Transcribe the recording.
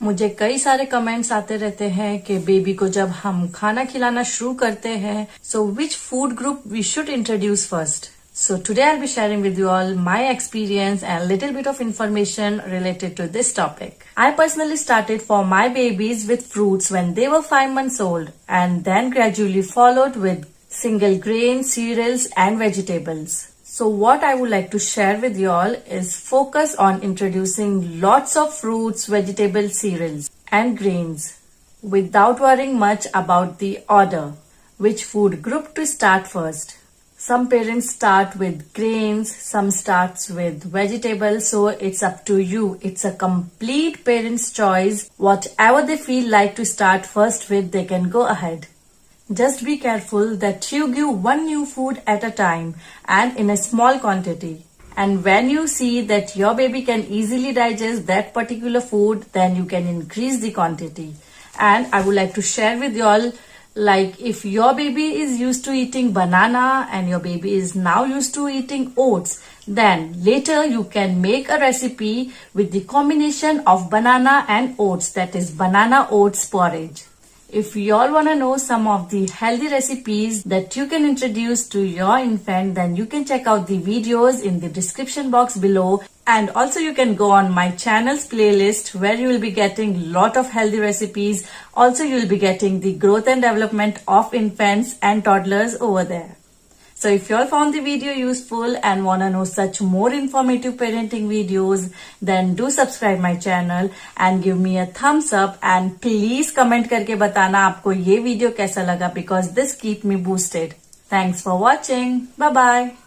मुझे कई सारे कमेंट्स आते रहते हैं कि बेबी को जब हम खाना खिलाना शुरू करते हैं, so which food group we should introduce first? So today I'll be sharing with you all my experience and little bit of information related to this topic. I personally started for my babies with fruits when they were 5 months old and then gradually followed with single grain, cereals and vegetables. So what I would like to share with you all is focus on introducing lots of fruits, vegetables, cereals and grains without worrying much about the order, which food group to start first. Some parents start with grains, some starts with vegetables, so it's up to you. It's a complete parent's choice. Whatever they feel like to start first with, they can go ahead. Just be careful that you give one new food at a time and in a small quantity. And when you see that your baby can easily digest that particular food, then you can increase the quantity. And I would like to share with you all, like if your baby is used to eating banana and your baby is now used to eating oats, then later you can make a recipe with the combination of banana and oats, that is banana oats porridge. If you all want to know some of the healthy recipes that you can introduce to your infant, then you can check out the videos in the description box below. And also you can go on my channel's playlist where you will be getting lot of healthy recipes. Also you will be getting the growth and development of infants and toddlers over there. So if you all found the video useful and want to know such more informative parenting videos, then do subscribe my channel and give me a thumbs up and please comment करके बताना आपको ये video कैसा लगा, because this keep me boosted. Thanks for watching. Bye bye.